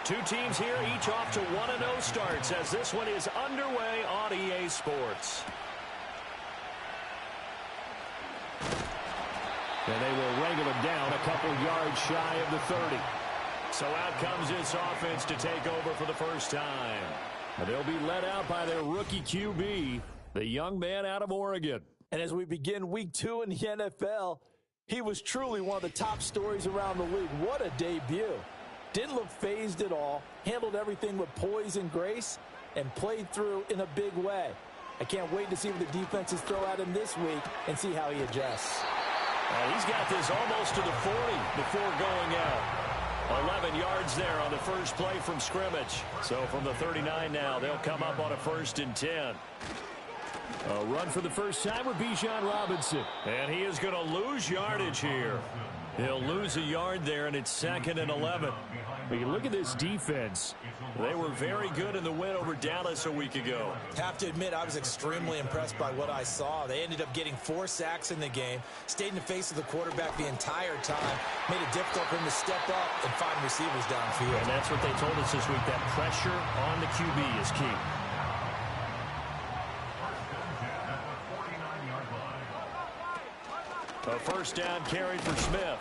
Two teams here, each off to 1-0 starts as this one is underway on EA Sports. And they will wrangle it down a couple yards shy of the 30. So out comes this offense to take over for the first time. And they'll be led out by their rookie QB, the young man out of Oregon. And as we begin week 2 in the NFL, he was truly one of the top stories around the league. What a debut. Didn't look phased at all, handled everything with poise and grace, and played through in a big way. I can't wait to see what the defenses throw at him this week and see how he adjusts. He's got this almost to the 40 before going out. 11 yards there on the first play from scrimmage. So from the 39 now, they'll come up on a 1st and 10. A run for the first time with Bijan Robinson. And he is going to lose yardage here. He'll lose a yard there, and it's 2nd and 11. But you look at this defense. They were very good in the win over Dallas a week ago. Have to admit, I was extremely impressed by what I saw. They ended up getting 4 sacks in the game, stayed in the face of the quarterback the entire time, made it difficult for him to step up and find receivers downfield. And that's what they told us this week, that pressure on the QB is key. A first down carry for Smith.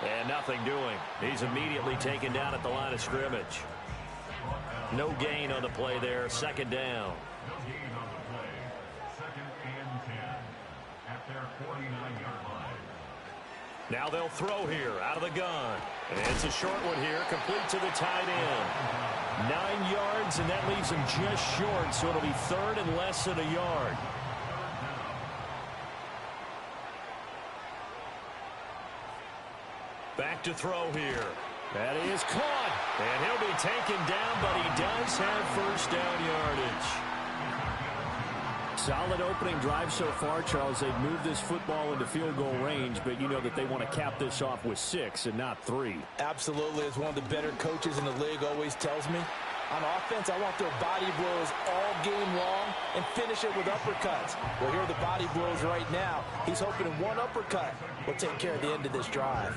And nothing doing. He's immediately taken down at the line of scrimmage. No gain on the play there. 2nd down. No gain on the play. 2nd and 10 at their 49-yard line. Now they'll throw here out of the gun. And it's a short one here, complete to the tight end. 9 yards, and that leaves him just short, so it'll be 3rd and less than a yard. Back to throw here. That is caught. And he'll be taken down, but he does have first down yardage. Solid opening drive so far, Charles. They've moved this football into field goal range, but you know that they want to cap this off with 6 and not 3. Absolutely. As one of the better coaches in the league always tells me, on offense, I want their body blows all game long and finish it with uppercuts. Well, here are the body blows right now. He's hoping one uppercut will take care of the end of this drive.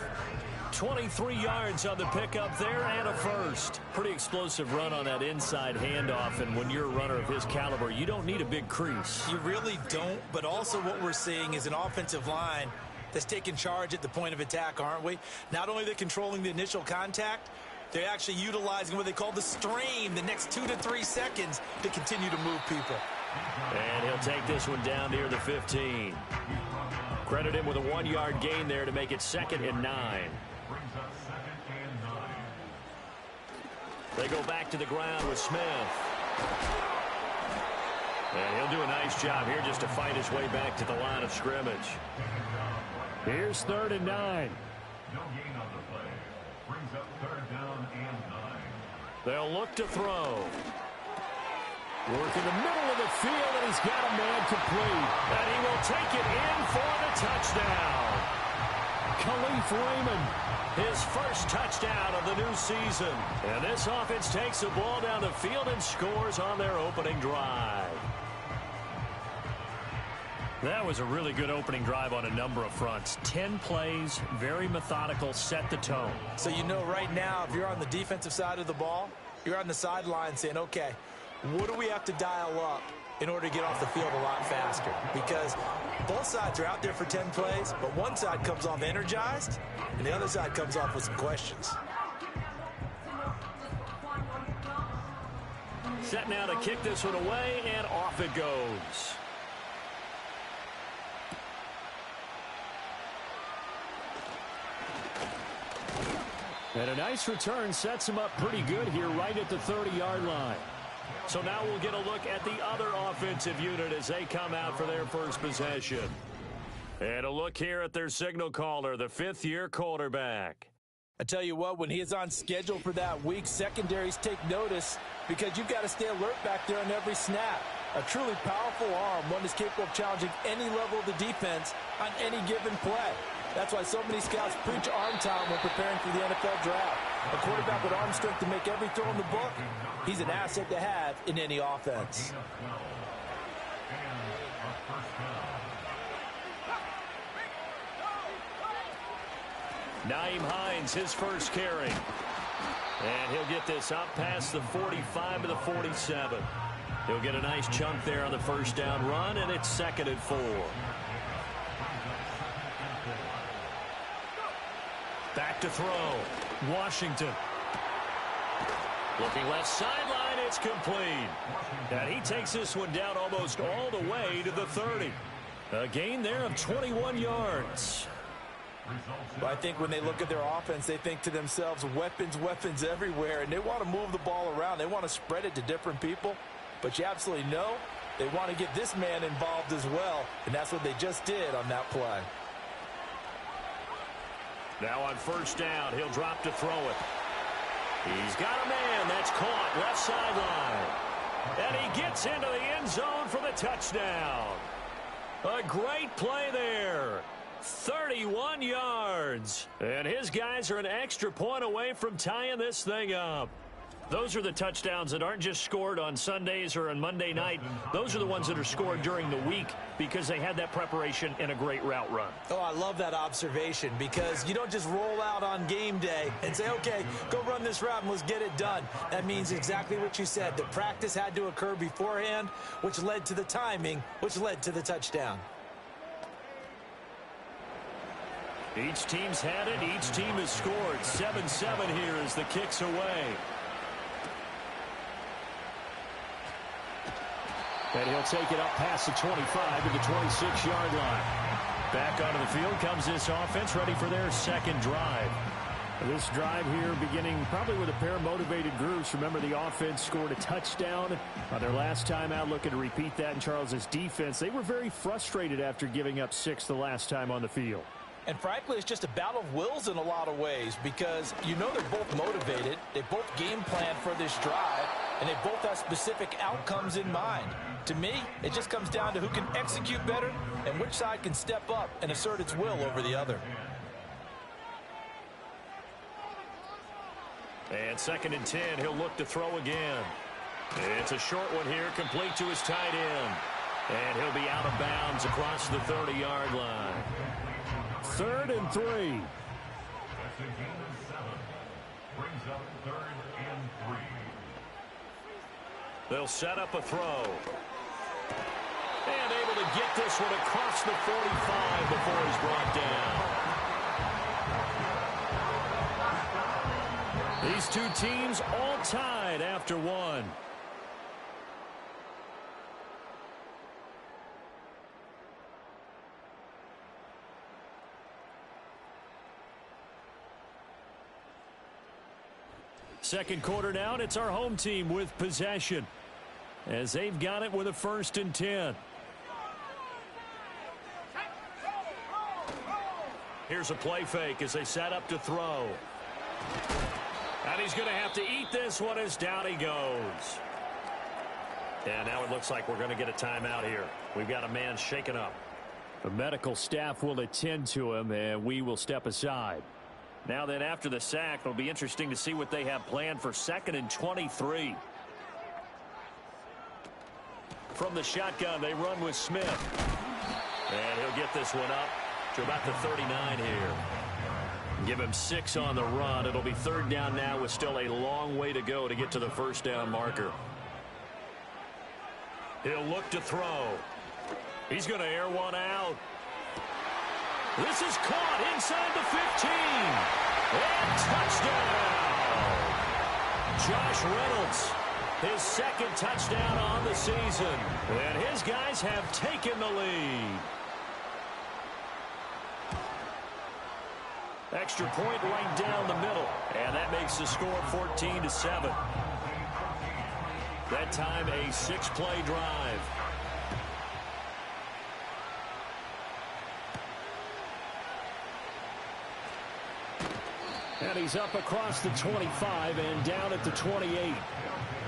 23 yards on the pickup there and a first. Pretty explosive run on that inside handoff, and when you're a runner of his caliber, you don't need a big crease. You really don't, but also what we're seeing is an offensive line that's taking charge at the point of attack, aren't we? Not only are they controlling the initial contact, they're actually utilizing what they call the strain, the next 2 to 3 seconds, to continue to move people. And he'll take this one down near the 15. Credit him with a 1-yard gain there to make it 2nd and 9. They go back to the ground with Smith. And he'll do a nice job here just to fight his way back to the line of scrimmage. Here's 3rd and 9. No gain on the play. Brings up 3rd down and 9. They'll look to throw. Work in the middle of the field, and he's got a man complete. And he will take it in for the touchdown. Khalif Raymond, his first touchdown of the new season. And this offense takes the ball down the field and scores on their opening drive. That was a really good opening drive on a number of fronts. 10 plays, very methodical, set the tone. So you know right now, if you're on the defensive side of the ball, you're on the sideline saying, okay, what do we have to dial up in order to get off the field a lot faster? Because both sides are out there for 10 plays, but one side comes off energized, and the other side comes off with some questions. Set now to kick this one away, and off it goes. And a nice return sets him up pretty good here right at the 30-yard line. So now we'll get a look at the other offensive unit as they come out for their first possession. And a look here at their signal caller, the 5th-year quarterback. I tell you what, when he is on schedule for that week, secondaries take notice because you've got to stay alert back there on every snap. A truly powerful arm, one that's capable of challenging any level of the defense on any given play. That's why so many scouts preach arm time when preparing for the NFL draft. A quarterback with arm strength to make every throw in the book, he's an asset to have in any offense. Nyheim Hines, his first carry. And he'll get this up past the 45 to the 47. He'll get a nice chunk there on the first down run, and it's 2nd and 4. Back to throw. Washington. Looking left sideline, it's complete. And he takes this one down almost all the way to the 30. A gain there of 21 yards. But I think when they look at their offense, they think to themselves, weapons, weapons everywhere, and they want to move the ball around. They want to spread it to different people. But you absolutely know they want to get this man involved as well, and that's what they just did on that play. Now on first down, he'll drop to throw it. He's got a man that's caught left sideline. And he gets into the end zone for the touchdown. A great play there. 31 yards. And his guys are an extra point away from tying this thing up. Those are the touchdowns that aren't just scored on Sundays or on Monday night. Those are the ones that are scored during the week because they had that preparation and a great route run. Oh, I love that observation because you don't just roll out on game day and say, okay, go run this route and let's get it done. That means exactly what you said. The practice had to occur beforehand, which led to the timing, which led to the touchdown. Each team's had it. Each team has scored. 7-7 here as the kick's away. And he'll take it up past the 25 to the 26-yard line. Back onto the field comes this offense, ready for their second drive. This drive here beginning probably with a pair of motivated groups. Remember, the offense scored a touchdown on their last time out, looking to repeat that in Charles's defense. They were very frustrated after giving up 6 the last time on the field. And frankly, it's just a battle of wills in a lot of ways because you know they're both motivated. They both game plan for this drive, and they both have specific outcomes in mind. To me, it just comes down to who can execute better and which side can step up and assert its will over the other. And 2nd and 10, he'll look to throw again. It's a short one here, complete to his tight end. And he'll be out of bounds across the 30-yard line. 3rd and 3. That's a gain of 7. Brings up 3rd and 3. They'll set up a throw. And able to get this one across the 45 before he's brought down. These two teams all tied after one. Second quarter now, and it's our home team with possession as they've got it with a 1st and 10. Here's a play fake as they set up to throw. And he's going to have to eat this one as down he goes. And now it looks like we're going to get a timeout here. We've got a man shaken up. The medical staff will attend to him, and we will step aside. Now then, after the sack, it'll be interesting to see what they have planned for 2nd and 23. From the shotgun, they run with Smith. And he'll get this one up to about the 39 here. Give him 6 on the run. It'll be 3rd down now with still a long way to go to get to the 1st down marker. He'll look to throw. He's going to air one out. This is caught inside the 15. And touchdown. Josh Reynolds, his 2nd touchdown on the season. And his guys have taken the lead. Extra point right down the middle. And that makes the score 14-7. That time a 6-play drive. And he's up across the 25 and down at the 28.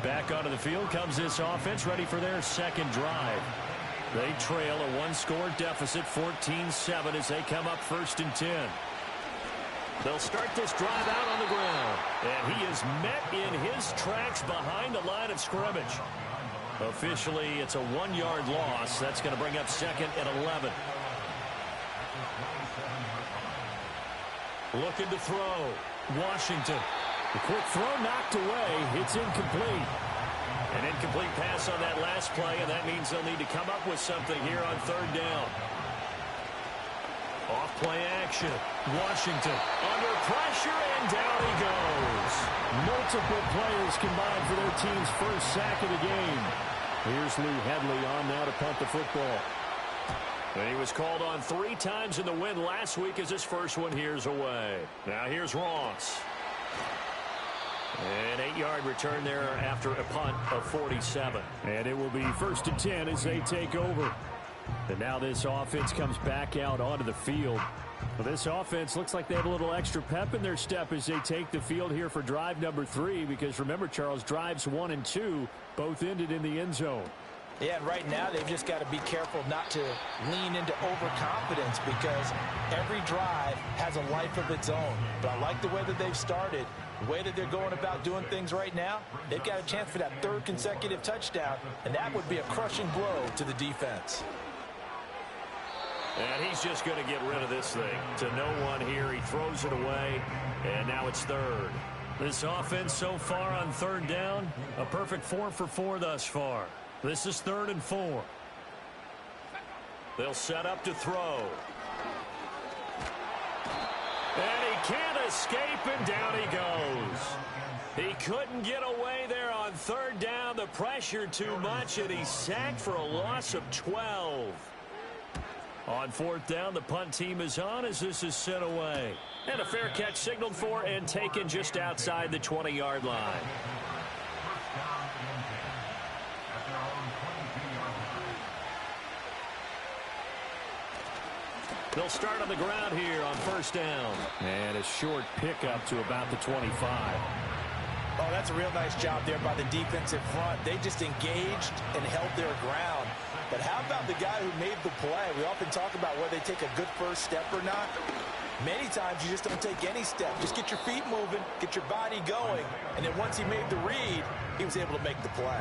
Back onto the field comes this offense, ready for their 2nd drive. They trail a 1-score deficit, 14-7, as they come up 1st and 10. They'll start this drive out on the ground. And he is met in his tracks behind the line of scrimmage. Officially, it's a 1-yard loss. That's going to bring up 2nd and 11. Looking to throw. Washington. The quick throw knocked away. It's incomplete. An incomplete pass on that last play, and that means they'll need to come up with something here on third down. Off-play action. Washington under pressure, and down he goes. Multiple players combined for their team's first sack of the game. Here's Lou Hedley on now to punt the football. And he was called on 3 times in the win last week as his first one here's away. Now here's Ross. An 8-yard return there after a punt of 47. And it will be 1st and 10 as they take over. And now this offense comes back out onto the field. Well, this offense looks like they have a little extra pep in their step as they take the field here for drive number 3. Because remember, Charles, drives 1 and 2 both ended in the end zone. Yeah, and right now they've just got to be careful not to lean into overconfidence because every drive has a life of its own. But I like the way that they've started, the way that they're going about doing things right now. They've got a chance for that 3rd consecutive touchdown, and that would be a crushing blow to the defense. And he's just going to get rid of this thing to no one here. He throws it away, and now it's 3rd. This offense so far on 3rd down, a perfect 4 for 4 thus far. This is 3rd and 4. They'll set up to throw. And he can't escape, and down he goes. He couldn't get away there on 3rd down. The pressure too much, and he's sacked for a loss of 12. On 4th down, the punt team is on as this is sent away. And a fair catch signaled for and taken just outside the 20-yard line. They'll start on the ground here on 1st down. And a short pickup to about the 25. Oh, that's a real nice job there by the defensive front. They just engaged and held their ground. But how about the guy who made the play? We often talk about whether they take a good first step or not. Many times you just don't take any step. Just get your feet moving, get your body going. And then once he made the read, he was able to make the play.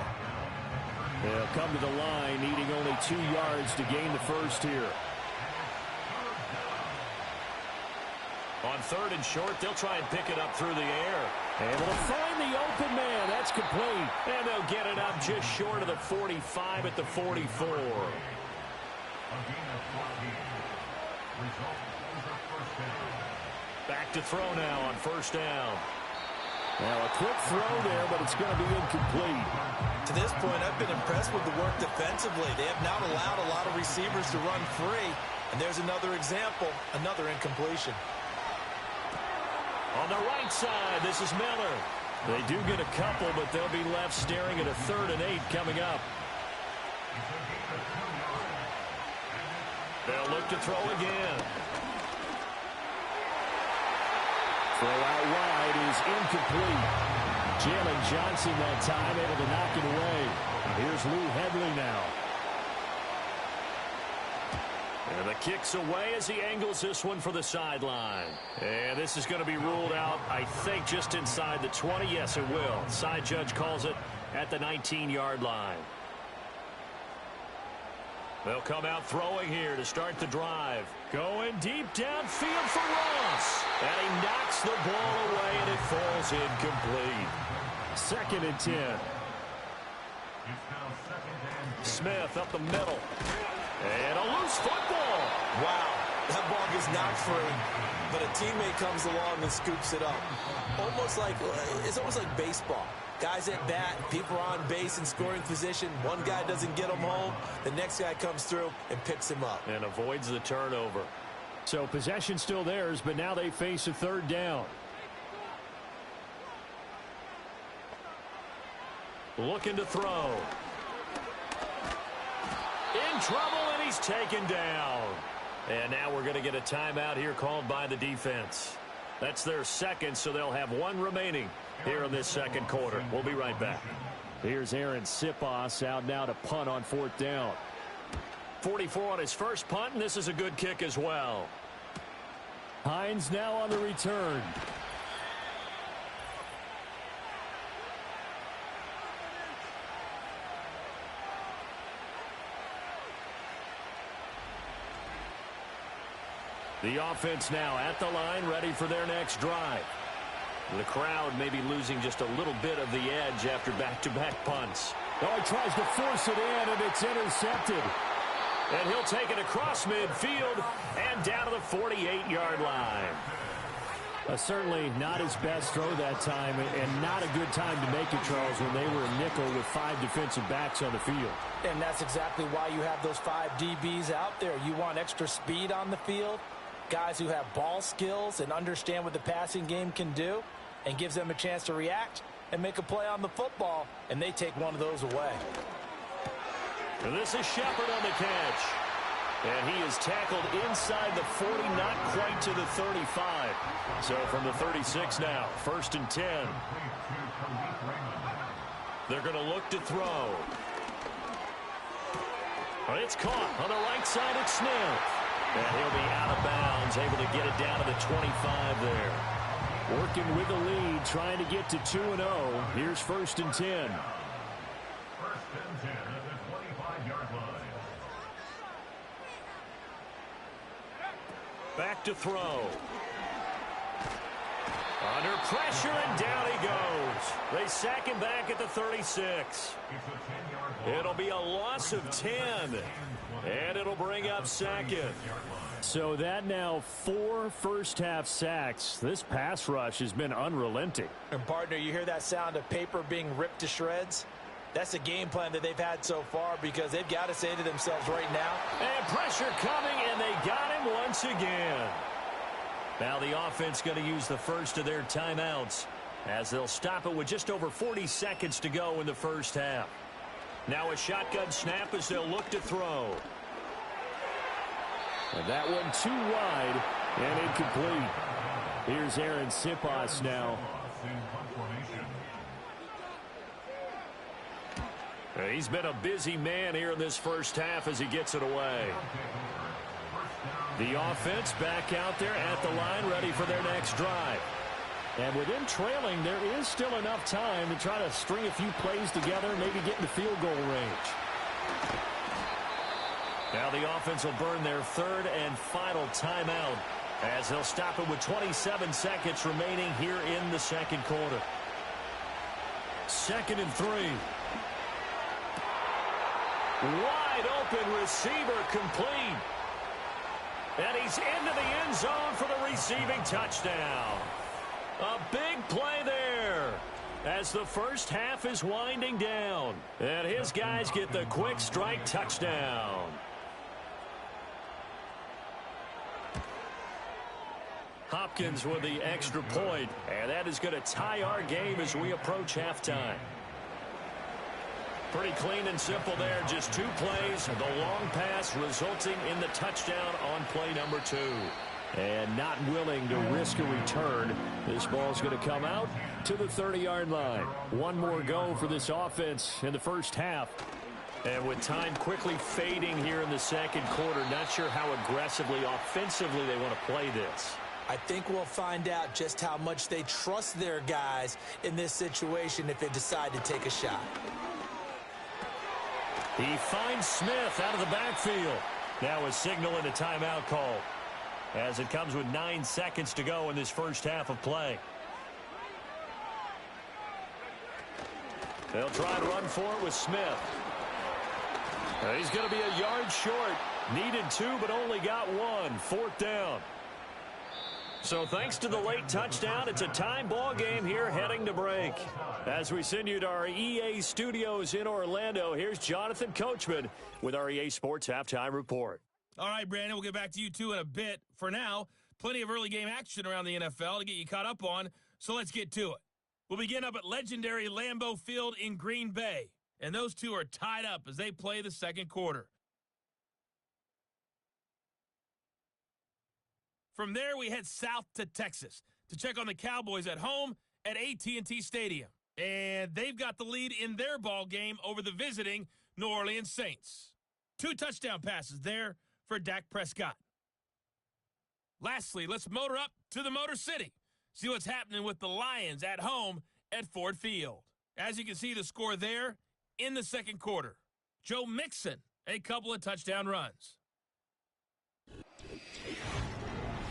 They'll come to the line, needing only 2 yards to gain the first here. On 3rd and short, they'll try and pick it up through the air. Able to find the open man. That's complete. And they'll get it up just short of the 45 at the 44. Back to throw now on 1st down. Now a quick throw there, but it's going to be incomplete. To this point, I've been impressed with the work defensively. They have not allowed a lot of receivers to run free. And there's another example, another incompletion. On the right side, this is Miller. They do get a couple, but they'll be left staring at a 3rd and 8 coming up. They'll look to throw again. Throw out wide is incomplete. Jalen Johnson that time able to knock it away. Here's Lou Hedley now. And the kick's away as he angles this one for the sideline. And this is going to be ruled out, I think, just inside the 20. Yes, it will. Side judge calls it at the 19-yard line. They'll come out throwing here to start the drive. Going deep downfield for Ross. And he knocks the ball away, and it falls incomplete. 2nd and 10. Smith up the middle. And a loose football. Wow, that ball gets knocked free, but a teammate comes along and scoops it up. It's almost like baseball. Guys at bat, people are on base in scoring position. One guy doesn't get him home. The next guy comes through and picks him up. And avoids the turnover. So possession still theirs, but now they face a 3rd down. Looking to throw. In trouble, and he's taken down. And now we're going to get a timeout here called by the defense. That's their 2nd, so they'll have 1 remaining here in this 2nd quarter. We'll be right back. Here's Aaron Sipos out now to punt on 4th down. 44 on his first punt, and this is a good kick as well. Hines now on the return. The offense now at the line, ready for their next drive. The crowd may be losing just a little bit of the edge after back-to-back punts. Oh, he tries to force it in, and it's intercepted. And he'll take it across midfield and down to the 48-yard line. Certainly not his best throw that time, and not a good time to make it, Charles, when they were a nickel with 5 defensive backs on the field. And that's exactly why you have those 5 DBs out there. You want extra speed on the field, guys who have ball skills and understand what the passing game can do, and gives them a chance to react and make a play on the football, and they take one of those away. And this is Shepard on the catch. And he is tackled inside the 40, not quite to the 35. So from the 36 now, 1st and 10. They're going to look to throw. It's caught on the right side. It's Smith. And he'll be out of bounds, able to get it down to the 25 there. Working with the lead, trying to get to 2-0. Here's 1st and 10. 1st and 10 at the 25-yard line. Back to throw. Under pressure, and down he goes. They sack him back at the 36. It'll be a loss of 10. And it'll bring up 2nd. So that now 4 first-half sacks. This pass rush has been unrelenting. And, partner, you hear that sound of paper being ripped to shreds? That's the game plan that they've had so far, because they've got to say to themselves right now. And pressure coming, and they got him once again. Now the offense going to use the first of their timeouts as they'll stop it with just over 40 seconds to go in the first half. Now a shotgun snap as they'll look to throw. And that one too wide and incomplete. Here's Aaron Sipas now. He's been a busy man here in this first half as he gets it away. The offense back out there at the line, ready for their next drive. And with them trailing, there is still enough time to try to string a few plays together, maybe get in the field goal range. Now the offense will burn their 3rd and final timeout as they'll stop it with 27 seconds remaining here in the 2nd quarter. 2nd and 3. Wide open receiver complete. And he's into the end zone for the receiving touchdown. A big play there as the first half is winding down. And his guys get the quick strike touchdown. Hopkins with the extra point, and that is going to tie our game as we approach halftime. Pretty clean and simple there. Just 2 plays. The long pass resulting in the touchdown on play number 2. And not willing to risk a return. This ball's going to come out to the 30-yard line. One more go for this offense in the first half. And with time quickly fading here in the 2nd quarter, not sure how aggressively, offensively they want to play this. I think we'll find out just how much they trust their guys in this situation if they decide to take a shot. He finds Smith out of the backfield. Now a signal and a timeout call as it comes with 9 seconds to go in this first half of play. They'll try and run for it with Smith. He's going to be a yard short. Needed 2, but only got 1. 4th down. So thanks to the late touchdown, it's a tie ball game here heading to break. As we send you to our EA studios in Orlando, here's Jonathan Coachman with our EA Sports Halftime Report. All right, Brandon, we'll get back to you two in a bit. For now, plenty of early game action around the NFL to get you caught up on, so let's get to it. We'll begin up at legendary Lambeau Field in Green Bay, and those two are tied up as they play the 2nd quarter. From there, we head south to Texas to check on the Cowboys at home at AT&T Stadium. And they've got the lead in their ball game over the visiting New Orleans Saints. 2 touchdown passes there for Dak Prescott. Lastly, let's motor up to the Motor City. See what's happening with the Lions at home at Ford Field. As you can see, the score there in the 2nd quarter. Joe Mixon, a couple of touchdown runs.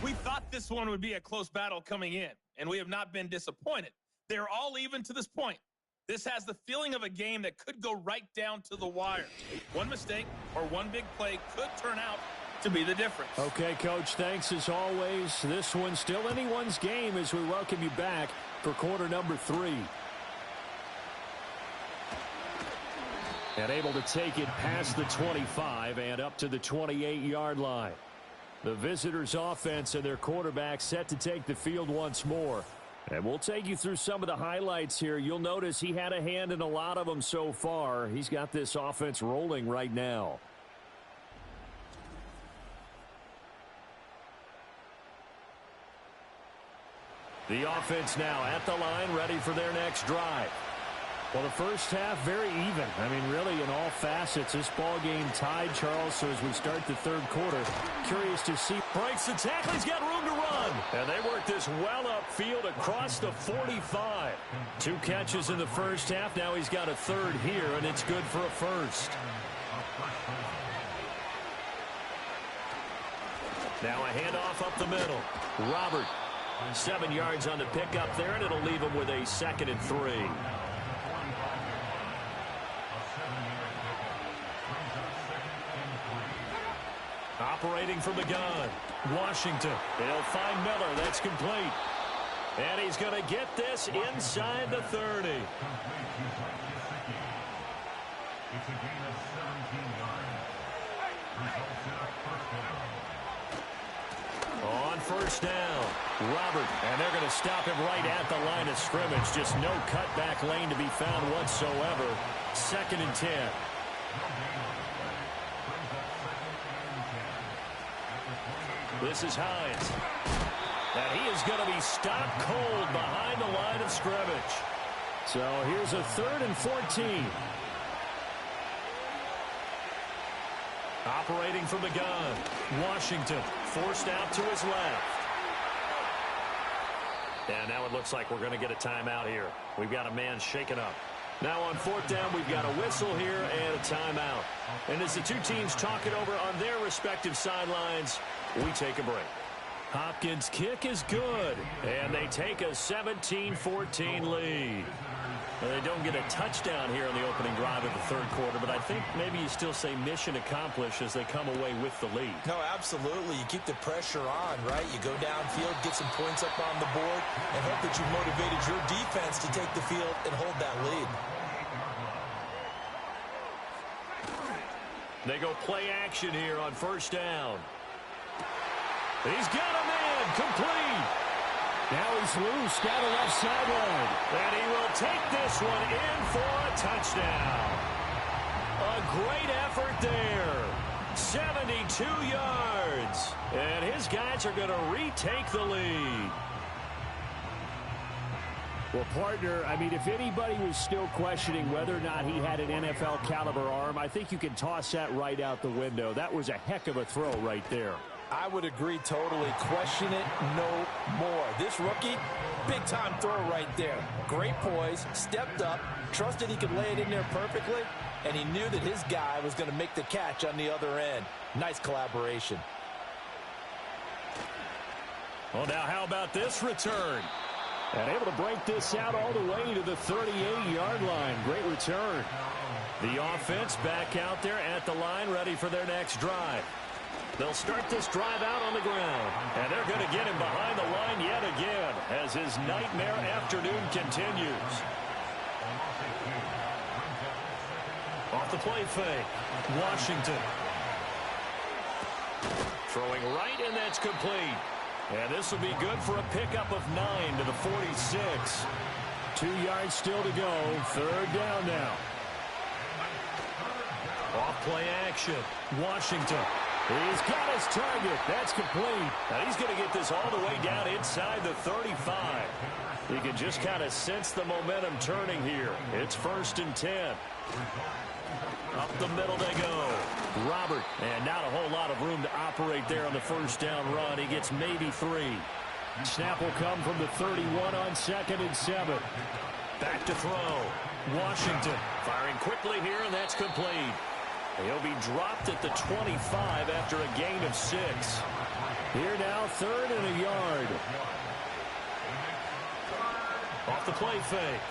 We thought this one would be a close battle coming in, and we have not been disappointed. They're all even to this point. This has the feeling of a game that could go right down to the wire. One mistake or one big play could turn out to be the difference. Okay, Coach, thanks as always. This one's still anyone's game as we welcome you back for quarter number 3. And able to take it past the 25 and up to the 28-yard line. The visitors' offense and their quarterback set to take the field once more. And we'll take you through some of the highlights here. You'll notice he had a hand in a lot of them so far. He's got this offense rolling right now. The offense now at the line, ready for their next drive. Well, the first half, very even. I mean, really, in all facets, this ball game tied, Charles. So as we start the third quarter, curious to see. Breaks the tackle. He's got room to run. And they work this well upfield across the 45. 2 catches in the first half. Now he's got a third here, and it's good for a first. Now a handoff up the middle. Robert, 7 yards on the pickup there, and it'll leave him with a 2nd and 3. Operating from the gun, Washington. He'll find Miller. That's complete. And he's going to get this inside the 30. It's a gain of 17 yards. Results in a first down. On first down, Robert. And they're going to stop him right at the line of scrimmage. Just no cutback lane to be found whatsoever. 2nd and 10. This is Hines. And he is going to be stopped cold behind the line of scrimmage. So here's a 3rd and 14. Operating from the gun, Washington forced out to his left. And now it looks like we're going to get a timeout here. We've got a man shaken up. Now on 4th down, we've got a whistle here and a timeout. And as the two teams talk it over on their respective sidelines, we take a break. Hopkins' kick is good, and they take a 17-14 lead. Well, they don't get a touchdown here in the opening drive of the third quarter, but I think maybe you still say mission accomplished as they come away with the lead. No, absolutely. You keep the pressure on, right? You go downfield, get some points up on the board, and hope that you motivated your defense to take the field and hold that lead. They go play action here on first down. He's got a man, complete. Now he's loose down the left sideline. And he will take this one in for a touchdown. A great effort there. 72 yards. And his guys are going to retake the lead. Well, partner, I mean, if anybody was still questioning whether or not he had an NFL caliber arm, I think you can toss that right out the window. That was a heck of a throw right there. I would agree totally. Question it no more. This rookie, big-time throw right there. Great poise, stepped up, trusted he could lay it in there perfectly, and he knew that his guy was going to make the catch on the other end. Nice collaboration. Well, now how about this return? And able to break this out all the way to the 38-yard line. Great return. The offense back out there at the line, ready for their next drive. They'll start this drive out on the ground, and they're going to get him behind the line yet again as his nightmare afternoon continues. Off the play fake, Washington. Throwing right, and that's complete. And this will be good for a pickup of 9 to the 46. 2 yards still to go. 3rd down now. Off play action, Washington. He's got his target. That's complete. Now he's going to get this all the way down inside the 35. You can just kind of sense the momentum turning here. It's 1st and 10. Up the middle they go. Robert, and not a whole lot of room to operate there on the first down run. He gets maybe 3. Snap will come from the 31 on 2nd and 7. Back to throw. Washington firing quickly here, and that's complete. He'll be dropped at the 25 after a gain of 6. Here now, 3rd and a yard. Off the play fake.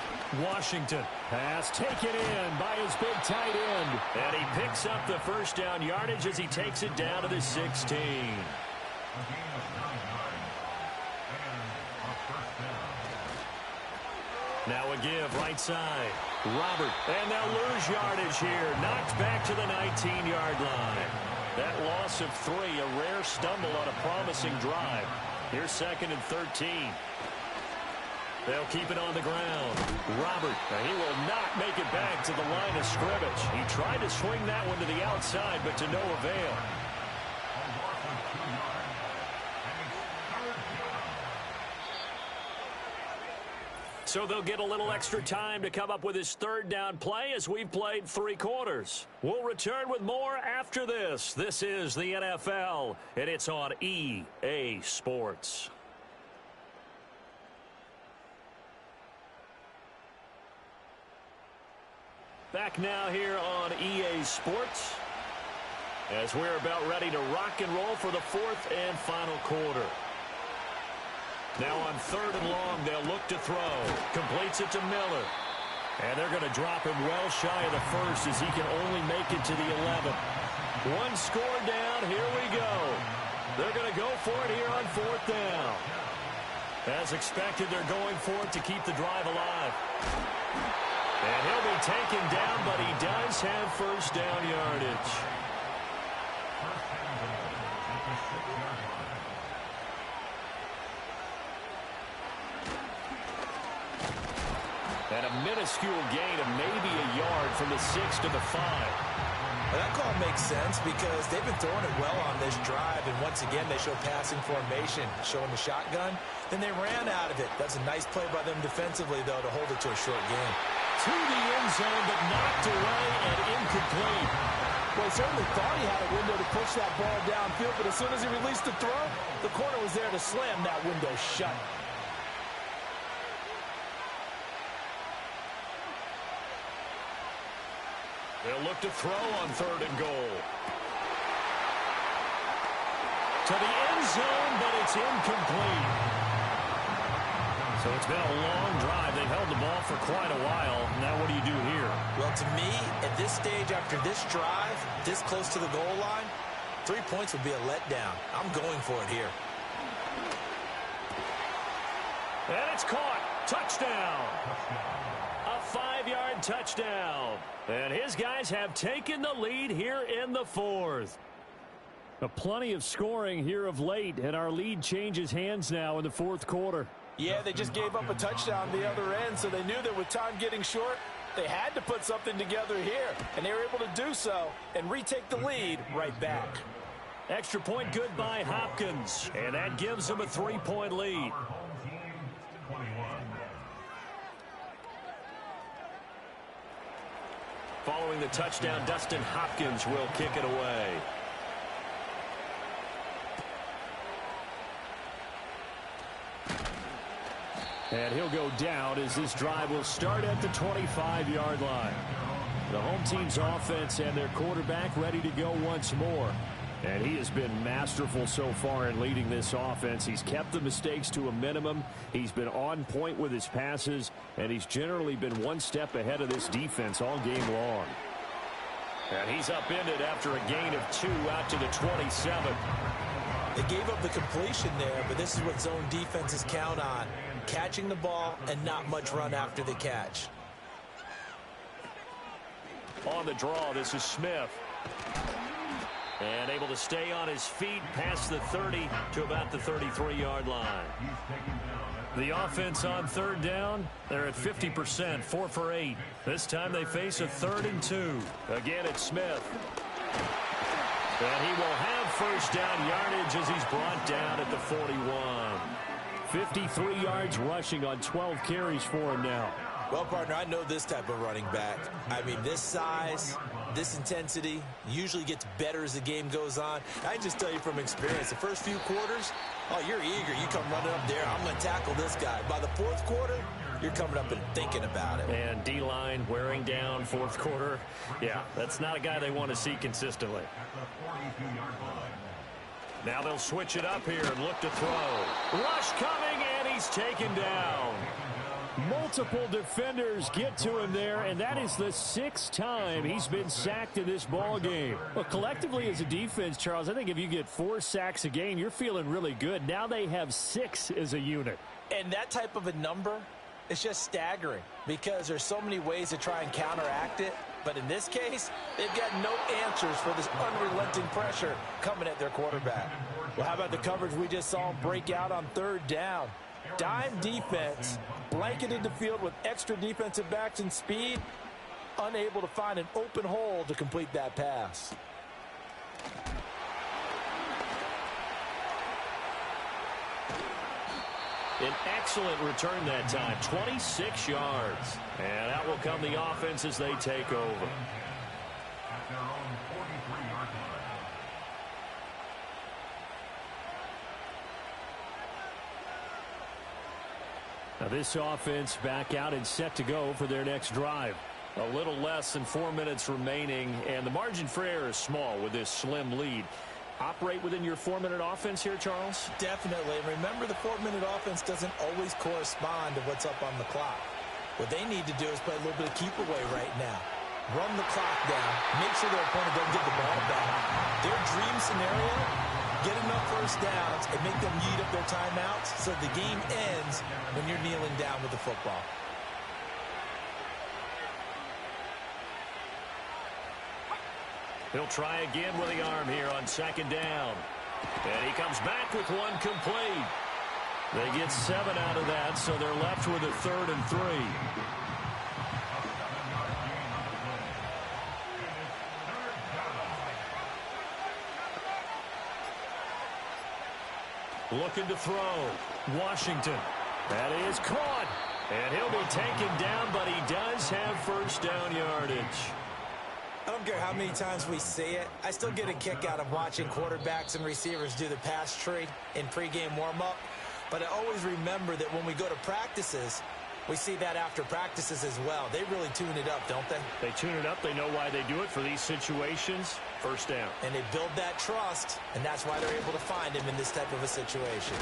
Washington. Pass taken in by his big tight end. And he picks up the first down yardage as he takes it down to the 16. Now a give right side. Robert. And they'll lose yardage here. Knocked back to the 19-yard line. That loss of 3, a rare stumble on a promising drive. Here's 2nd and 13. They'll keep it on the ground. Robert, he will not make it back to the line of scrimmage. He tried to swing that one to the outside, but to no avail. So they'll get a little extra time to come up with his 3rd down play as we've played 3 quarters. We'll return with more after this. This is the NFL, and it's on EA Sports. Back now here on EA Sports as we're about ready to rock and roll for the 4th and final quarter. Now on 3rd and long, they'll look to throw. Completes it to Miller. And they're going to drop him well shy of the 1st as he can only make it to the 11. 1 score down. Here we go. They're going to go for it here on 4th down. As expected, they're going for it to keep the drive alive. And he'll be taken down, but he does have first down yardage. And a minuscule gain of maybe a yard from the 6 to the 5. Well, that call makes sense because they've been throwing it well on this drive, and once again they show passing formation, showing the shotgun. Then they ran out of it. That's a nice play by them defensively, though, to hold it to a short game. To the end zone, but knocked away and incomplete. Well, he certainly thought he had a window to push that ball downfield, but as soon as he released the throw, the corner was there to slam that window shut. They'll look to throw on 3rd and goal. To the end zone, but it's incomplete. So it's been a long drive. They've held the ball for quite a while. Now what do you do here? Well, to me, at this stage, after this drive, this close to the goal line, 3 points would be a letdown. I'm going for it here. And it's caught. Touchdown. A 5-yard touchdown. And his guys have taken the lead here in the 4th. Plenty of scoring here of late, and our lead changes hands now in the 4th quarter. Yeah, they just gave up a touchdown the other end, so they knew that with time getting short, they had to put something together here. And they were able to do so and retake the lead right back. Extra point good by Hopkins. And that gives them a 3-point lead. Following the touchdown, Dustin Hopkins will kick it away. And he'll go down as this drive will start at the 25-yard line. The home team's offense and their quarterback ready to go once more. And he has been masterful so far in leading this offense. He's kept the mistakes to a minimum. He's been on point with his passes, and he's generally been one step ahead of this defense all game long. And he's upended after a gain of 2 out to the 27. They gave up the completion there, but this is what zone defenses count on. Catching the ball and not much run after the catch. On the draw, this is Smith. And able to stay on his feet past the 30 to about the 33-yard line. The offense on 3rd down, they're at 50%, 4 for 8. This time they face a 3rd and 2. Again, it's Smith. And he will have first down yardage as he's brought down at the 41. 53 yards rushing on 12 carries for him now. Well, partner, I know this type of running back. I mean, this size, this intensity usually gets better as the game goes on. I just tell you from experience, the first few quarters, oh, you're eager. You come running up there, I'm going to tackle this guy. By the 4th quarter, you're coming up and thinking about it. And D-line wearing down 4th quarter. Yeah, that's not a guy they want to see consistently. Now they'll switch it up here and look to throw. Rush coming, and he's taken down. Multiple defenders get to him there, and that is the 6th time he's been sacked in this ball game. Well, collectively as a defense, Charles, I think if you get 4 sacks a game, you're feeling really good. Now they have 6 as a unit. And that type of a number is just staggering because there's so many ways to try and counteract it. But in this case, they've got no answers for this unrelenting pressure coming at their quarterback. Well, how about the coverage we just saw him break out on 3rd down? Dime defense, blanketed the field with extra defensive backs and speed, unable to find an open hole to complete that pass. An excellent return that time, 26 yards. And out will come the offense as they take over. At their own 43-yard line. Now this offense back out and set to go for their next drive. A little less than 4 minutes remaining, and the margin for error is small with this slim lead. Operate within your 4-minute offense here, Charles? Definitely. Remember, the 4-minute offense doesn't always correspond to what's up on the clock. What they need to do is play a little bit of keep away right now. Run the clock down. Make sure their opponent doesn't get the ball back. Their dream scenario, get enough first downs and make them eat up their timeouts so the game ends when you're kneeling down with the football. He'll try again with the arm here on 2nd down. And he comes back with one complete. They get 7 out of that, so they're left with a 3rd and 3. Looking to throw. Washington. That is caught. And he'll be taken down, but he does have first down yardage. I don't care how many times we see it. I still get a kick out of watching quarterbacks and receivers do the pass tree in pregame warm-up. But I always remember that when we go to practices, we see that after practices as well. They really tune it up, don't they? They tune it up. They know why they do it for these situations. First down. And they build that trust, and that's why they're able to find him in this type of a situation.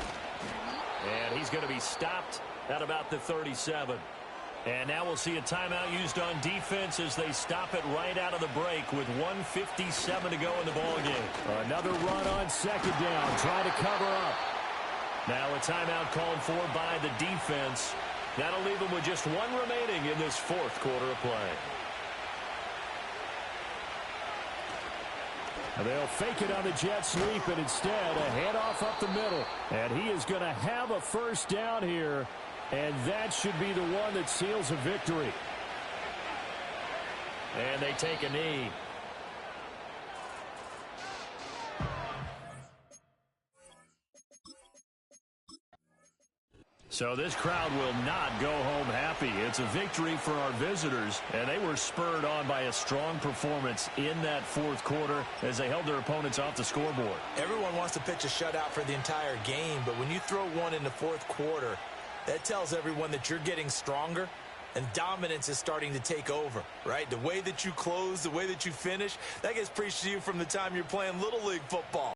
And he's going to be stopped at about the 37. And now we'll see a timeout used on defense as they stop it right out of the break with 1:57 to go in the ballgame. Another run on 2nd down, trying to cover up. Now a timeout called for by the defense. That'll leave them with just 1 remaining in this 4th quarter of play. They'll fake it on the jet sweep, and instead a handoff up the middle. And he is going to have a first down here, and that should be the one that seals a victory. And they take a knee. So this crowd will not go home happy. It's a victory for our visitors, and they were spurred on by a strong performance in that 4th quarter as they held their opponents off the scoreboard. Everyone wants to pitch a shutout for the entire game, but when you throw one in the 4th quarter, that tells everyone that you're getting stronger and dominance is starting to take over, right? The way that you close, the way that you finish, that gets preached to you from the time you're playing Little League football.